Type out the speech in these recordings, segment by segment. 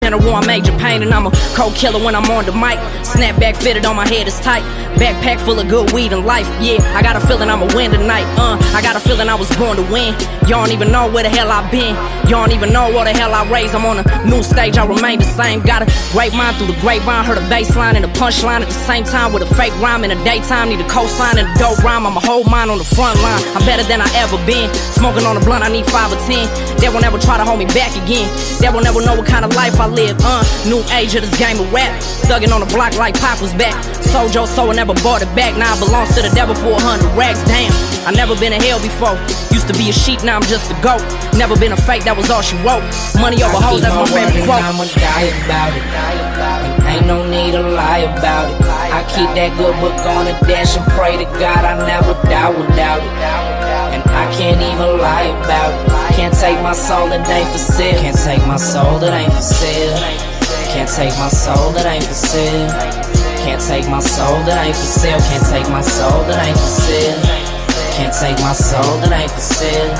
in a war, major pain, and I'm a cold killer when I'm on the mic. Snapback fitted on my head is tight. Backpack full of good weed and life. Yeah, I got a feeling I'ma win tonight. I got a feeling I was born to win. Y'all don't even know where the hell I've been. Y'all don't even know what the hell I raised. I'm on a new stage, I remain the same. Got a great mind through the grapevine. Heard a bass line and a punchline at the same time with a fake rhyme in the daytime. Need a cosign and a dope rhyme. I'm a whole mind on the front line. I'm better than I ever been. Smoking on the blunt, I need 5 or 10. They will never try to hold me back again. They will never know what kind of life I live. New age of this game of rap. Thugging on the block like Pop was back. Sold your soul and never bought it back. Now I belongs to the devil for 100 racks. Damn, I never been in hell before. Used to be a sheep, now I'm just a goat. Never been a fake, that was all she wrote. Money over hoes, that's my favorite quote. I'ma die about it. And ain't no need to lie about it. I keep that good book on the dash and pray to God I never die without it. And I can't even lie about it. Can't take my soul that ain't for sale. Can't take my soul that ain't for sale. Can't take my soul that ain't for sale. Can't take my soul that ain't for sale. Can't take my soul that ain't for sale. Can't take my soul that ain't for sale.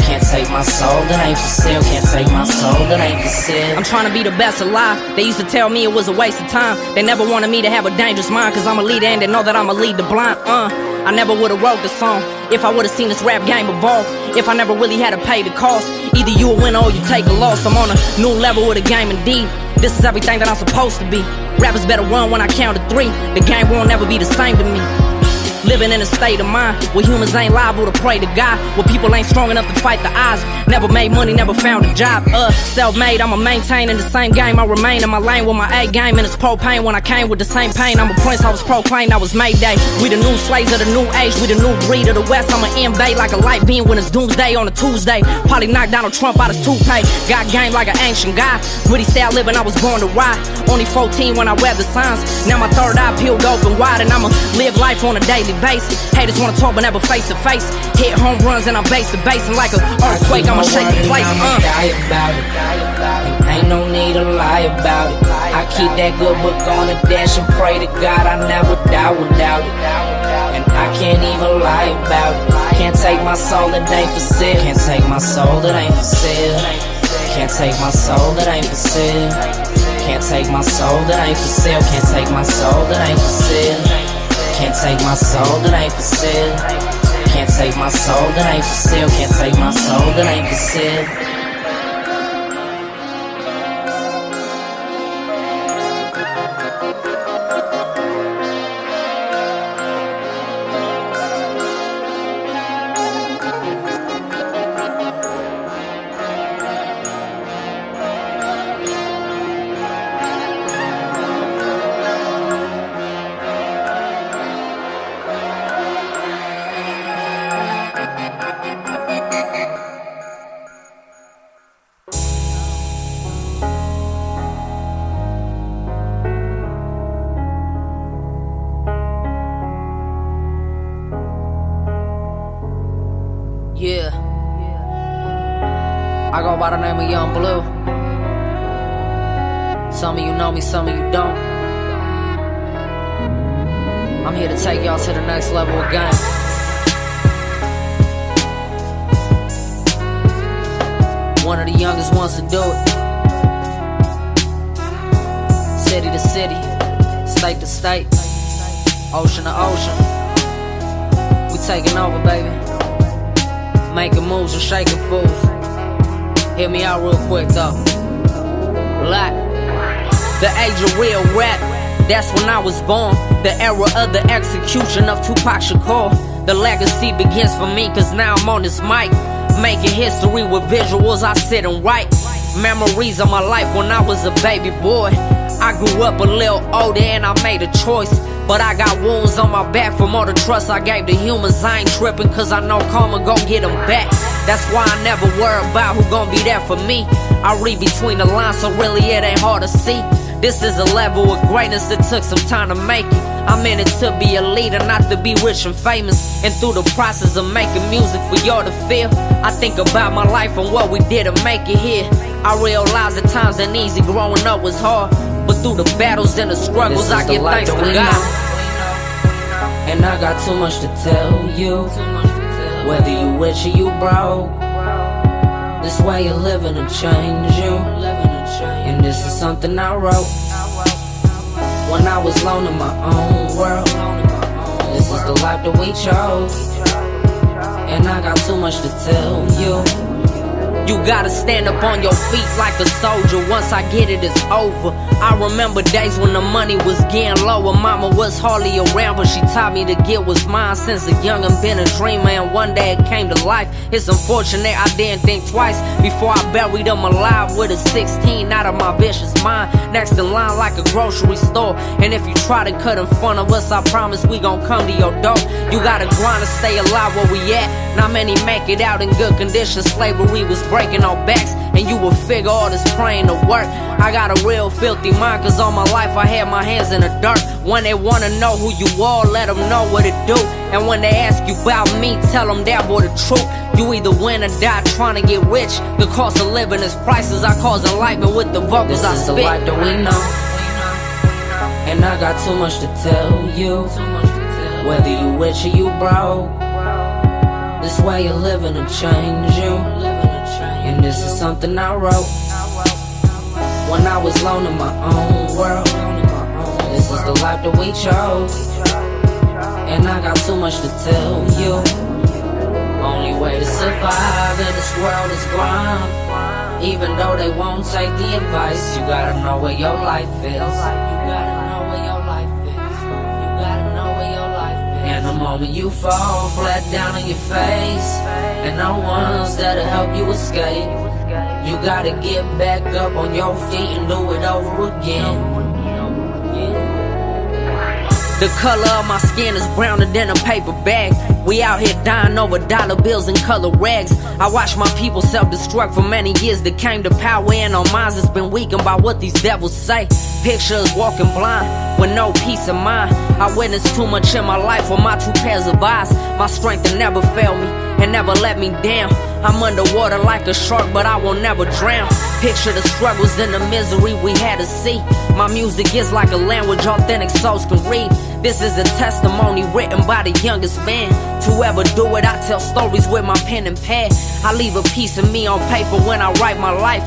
Can't take my soul that ain't for sale. Can't take my soul that ain't for sale. I'm trying to be the best alive. They used to tell me it was a waste of time. They never wanted me to have a dangerous mind, cause I'm a leader and they know that I'ma lead the blind. I never would've wrote the song if I would've seen this rap game evolve. If I never really had to pay the cost. Either you a winner or you take a loss. I'm on a new level with the game indeed. This is everything that I'm supposed to be. Rappers better run when I count to 3. The game won't never be the same to me. Living in a state of mind where humans ain't liable to pray to God, where people ain't strong enough to fight the odds. Never made money, never found a job. Self-made, I'ma maintain in the same game. I remain in my lane with my A game, and it's propane. When I came with the same pain, I'm a prince, I was proclaimed, I was Mayday. We the new slaves of the new age, we the new breed of the West. I'ma invade like a light beam when it's doomsday on a Tuesday. Probably knock Donald Trump out his toupee. Got game like an ancient guy. Gritty style living, I was born to ride. Only 14 when I wear the signs. Now my third eye peeled open wide, and I'ma live life on a daily basis. Haters wanna talk but never face to face. Hit home runs and I'm base to base, and like an earthquake I'ma shake the place. I'ma die about it. And ain't no need to lie about it. I keep that good book on the dash and pray to God I never die without it. And I can't even lie about it. Can't take my soul that ain't for sale. Can't take my soul that ain't for sale. Can't take my soul that ain't for sale. Can't take my soul that ain't for sale. Can't take my soul that ain't for sale. Can't take my soul that ain't for sale. Can't take my soul that ain't for sale. Can't take my soul that ain't for sale. Yeah, I go by the name of Young Blue. Some of you know me, some of you don't. I'm here to take y'all to the next level again. One of the youngest ones to do it. City to city, state to state, ocean to ocean. We taking over, baby. Making moves and shaking fools. Hear me out real quick though. Black. The age of real rap, that's when I was born. The era of the execution of Tupac Shakur. The legacy begins for me, cause now I'm on this mic, making history with visuals I sit and write. Memories of my life when I was a baby boy. I grew up a little older and I made a choice, but I got wounds on my back from all the trust I gave to humans. I ain't tripping, cause I know karma gon' get them back. That's why I never worry about who gon' be there for me. I read between the lines, so really it ain't hard to see. This is a level of greatness that took some time to make it. I'm in it to be a leader, not to be rich and famous. And through the process of making music for y'all to feel, I think about my life and what we did to make it here. I realize that times ain't easy, growing up was hard, but through the battles and the struggles I give thanks to God. And I got too much to tell you. Whether you rich or you broke, this way you're living to change you. And this is something I wrote when I was alone in my own world. This is the life that we chose, and I got too much to tell you. You gotta stand up on your feet like a soldier. Once I get it, it's over. I remember days when the money was getting lower. Mama was hardly around, but she taught me to get what's mine. Since a young and been a dreamer, and one day it came to life. It's unfortunate I didn't think twice before I buried them alive with a 16 out of my vicious mind. Next in line like a grocery store, and if you try to cut in front of us, I promise we gon' come to your door. You gotta grind to stay alive where we at. Not many make it out in good condition. Slavery was breaking our backs, and you will figure all this praying to work. I got a real filthy mind, cause all my life I had my hands in the dirt. When they wanna know who you are, let them know what it do. And when they ask you about me, tell them that boy the truth. You either win or die trying to get rich. The cost of living is prices. I cause enlightenment with the vocals I spit. This is the life that we know, and I got too much to tell you. Whether you rich or you broke, this way you're living to change you. And this is something I wrote when I was alone in my own world. This is the life that we chose, and I got too much to tell you. Only way to survive in this world is grind. Even though they won't take the advice, you gotta know where your life is. You gotta know where your life is. You gotta know where your life is. And the moment you fall flat down on your face, and no one's there to help you escape, you gotta get back up on your feet and do it over again. The color of my skin is browner than a paper bag. We out here dying over dollar bills and color rags. I watch my people self-destruct for many years that came to power, and our minds has been weakened by what these devils say. Pictures walking blind with no peace of mind. I witnessed too much in my life with my two pairs of eyes. My strength will never fail me and never let me down. I'm underwater like a shark, but I will never drown. Picture the struggles and the misery we had to see. My music is like a language authentic souls can read. This is a testimony written by the youngest man to ever do it. I tell stories with my pen and pad. I leave a piece of me on paper when I write my life,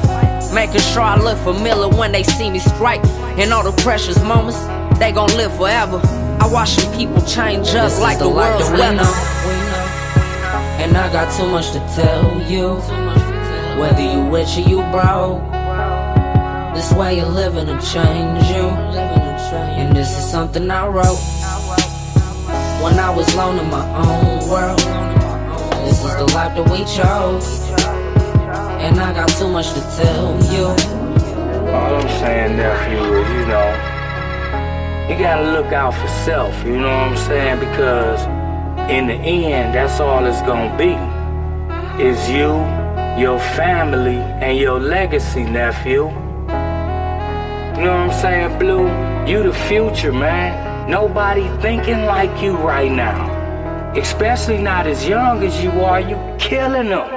making sure I look familiar when they see me strike. And all the precious moments, they gon' live forever. I watching people change up like the world's weather. And I got too much to tell you. Whether you rich or you broke, this way you're living to change you. And this is something I wrote when I was alone in my own world. This is the life that we chose, and I got too much to tell you. All I'm saying, nephew, is, you gotta look out for self, you know what I'm saying? Because in the end, that's all it's gonna be. Is you, your family, and your legacy, nephew. You know what I'm saying, Blue? You the future, man. Nobody thinking like you right now. Especially not as young as you are. You killing them.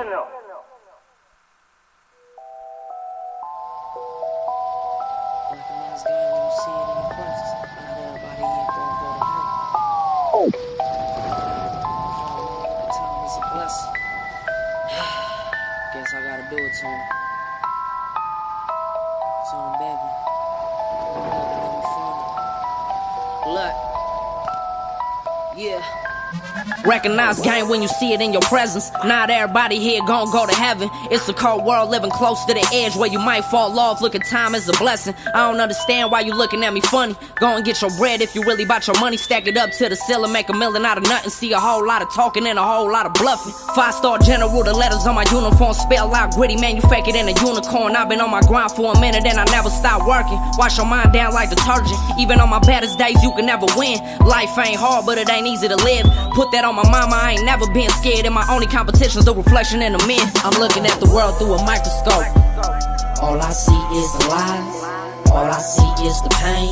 Guess I gotta do it to him. So I'm begging. Look. Yeah. Recognize game when you see it in your presence. Not everybody here gon' go to heaven. It's a cold world living close to the edge where you might fall off. Look at time as a blessing. I don't understand why you looking at me funny. Go and get your bread if you really bout your money. Stack it up to the ceiling, make $1 million out of nothing. See a whole lot of talking and a whole lot of bluffing. 5-star general, the letters on my uniform spell out gritty. Man, you fake it in a unicorn. I've been on my grind for a minute and I never stop working. Wash your mind down like detergent. Even on my baddest days, you can never win. Life ain't hard, but it ain't easy to live. Put that on my mama, I ain't never been scared. And my only competition's the reflection in the men. I'm looking at the world through a microscope. All I see is the lies. All I see is the pain.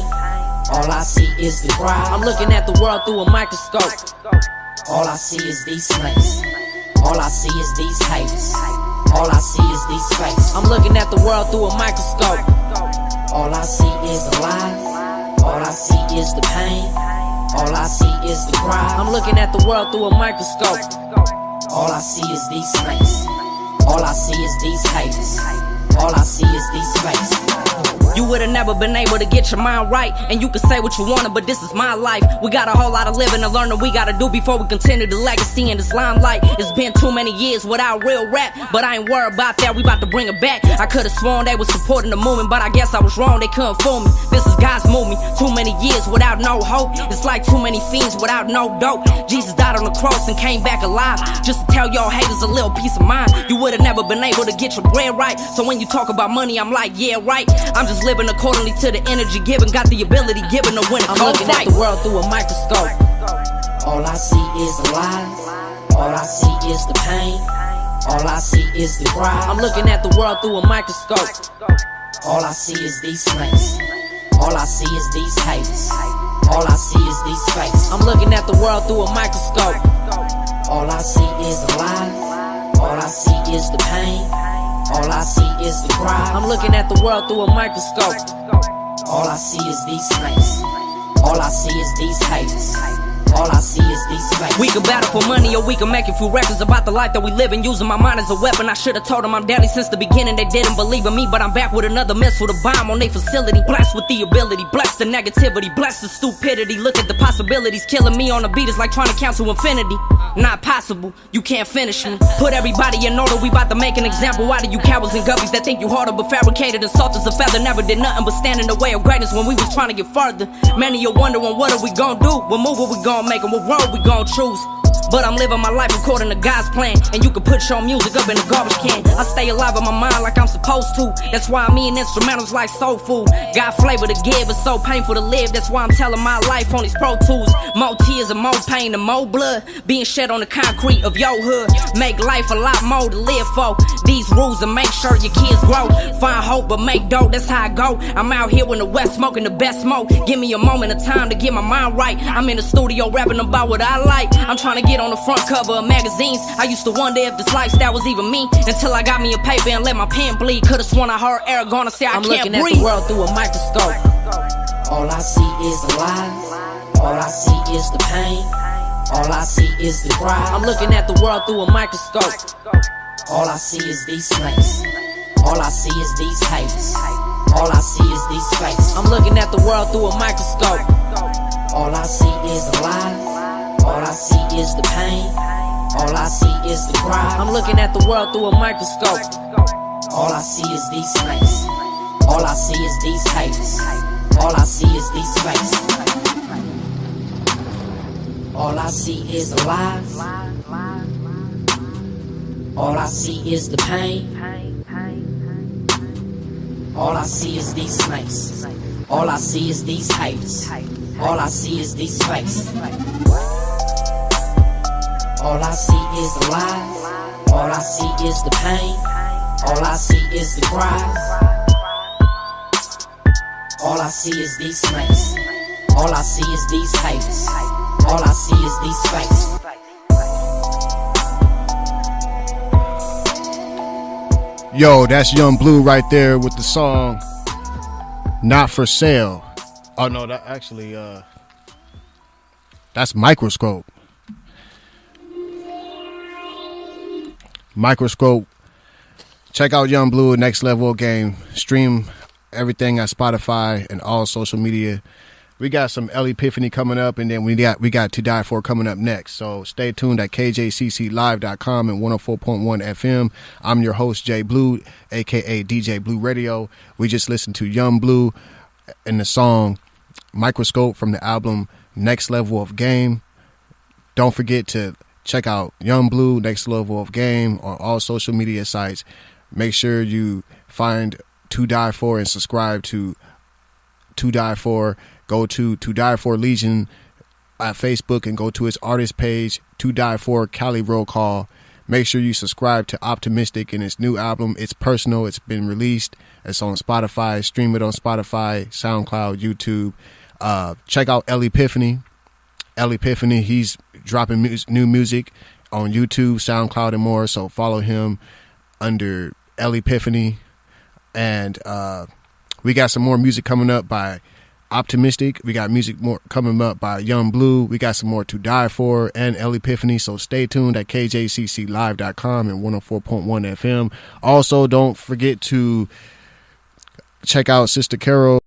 All I see is the cry. I'm looking at the world through a microscope. All I see is these snakes. All I see is these haters. All I see is these fakes. I'm looking at the world through a microscope. All I see is the lies. All I see is the pain. All I see is the cry. I'm looking at the world through a microscope. All I see is these snakes. All I see is these haters. All I see is these fakes. You would've never been able to get your mind right. And you can say what you wanna, but this is my life. We got a whole lot of living and learning we gotta do before we continue the legacy in this limelight. It's been too many years without real rap, but I ain't worried about that, we about to bring it back. I could've sworn they was supporting the movement, but I guess I was wrong, they couldn't fool me. This is God's movement. Too many years without no hope. It's like too many fiends without no dope. Jesus died on the cross and came back alive, just to tell y'all haters a little peace of mind. You would've never been able to get your bread right. So when you talk about money, I'm like, yeah, right. I'm just living accordingly to the energy given. Got the ability given to win a I'm cold looking fight. at the world through a microscope. All I see is the lies. All I see is the pain. All I see is the cry. I'm looking at the world through a microscope. All I see is these snakes. All I see is these haters. All I see is these fakes. I'm looking at the world through a microscope. All I see is the lies. All I see is the pain. All I see is the cry. I'm looking at the world through a microscope. All I see is these snakes. All I see is these haters. All I see is these fakes. We can battle for money or we can make a few records about the life that we live in, using my mind as a weapon. I should've told them I'm deadly since the beginning. They didn't believe in me, but I'm back with another missile to bomb on their facility. Blessed with the ability, blessed the negativity, blessed the stupidity. Look at the possibilities. Killing me on the beat is like trying to count to infinity. Not possible, you can't finish me. Put everybody in order, we about to make an example out of you cowards and guppies that think you harder but fabricated and soft as a feather. Never did nothing but stand in the way of greatness when we was trying to get further. Many are wondering what are we gonna do, what move are we gonna make, and what road we gon' choose. But I'm living my life according to God's plan, and you can put your music up in the garbage can. I stay alive in my mind like I'm supposed to. That's why I'm eating instrumentals like soul food. Got flavor to give, it's so painful to live. That's why I'm telling my life on these Pro Tools. More tears and more pain and more blood being shed on the concrete of your hood. Make life a lot more to live for. These rules and make sure your kids grow. Find hope but make dough, that's how I go. I'm out here in the West smoking the best smoke. Give me a moment of time to get my mind right. I'm in the studio rapping about what I like. I'm trying to get on the front cover of magazines. I used to wonder if this lifestyle was even me, until I got me a paper and let my pen bleed. Could've sworn I heard Aragorn say I I'm can't looking breathe. at the world through a microscope. All I see is the lies. All I see is the pain. All I see is the cry. I'm looking at the world through a microscope. All I see is these snakes. All I see is these haters. All I see is these fakes. I'm looking at the world through a microscope. All I see is the lies. All I see is the pain. All I see is the cry. I'm looking at the world through a microscope. All I see is these snakes. All I see is these haters. All I see is these fakes. All I see is the lies. All I see is the pain. All I see is these snakes. All I see is these haters. All I see is these fakes. All I see is the lies. All I see is the pain. All I see is the cries. All I see is these snakes. All I see is these haters. All I see is these fakes. Yo, that's Young Blue right there with the song Not For Sale. Oh no, that actually that's Microscope. Microscope. Check out Young Blue, Next Level Game. Stream everything at Spotify and all social media. We got some L Epiphany coming up, and then we got To Die For coming up next. So stay tuned at kjcclive.com and 104.1 FM. I'm your host, Jay Blue, aka DJ Blue Radio. We just listened to Young Blue and the song Microscope from the album Next Level of Game. Don't forget to check out Young Blue, Next Level of Game on all social media sites. Make sure you find To Die For and subscribe to Die For. Go to Die For Legion at Facebook and go to his artist page, To Die For Cali Roll Call. Make sure you subscribe to Optimistic and his new album. It's personal. It's been released. It's on Spotify. Stream it on Spotify, SoundCloud, YouTube. Check out L Epiphany. L Epiphany, he's dropping new music on YouTube, SoundCloud, and more. So follow him under L Epiphany. And we got some more music coming up by Optimistic. We got music more coming up by Young Blue. We got some more To Die For and L Epiphany. So stay tuned at kjcclive.com and 104.1 FM. Also, don't forget to check out Sister Carol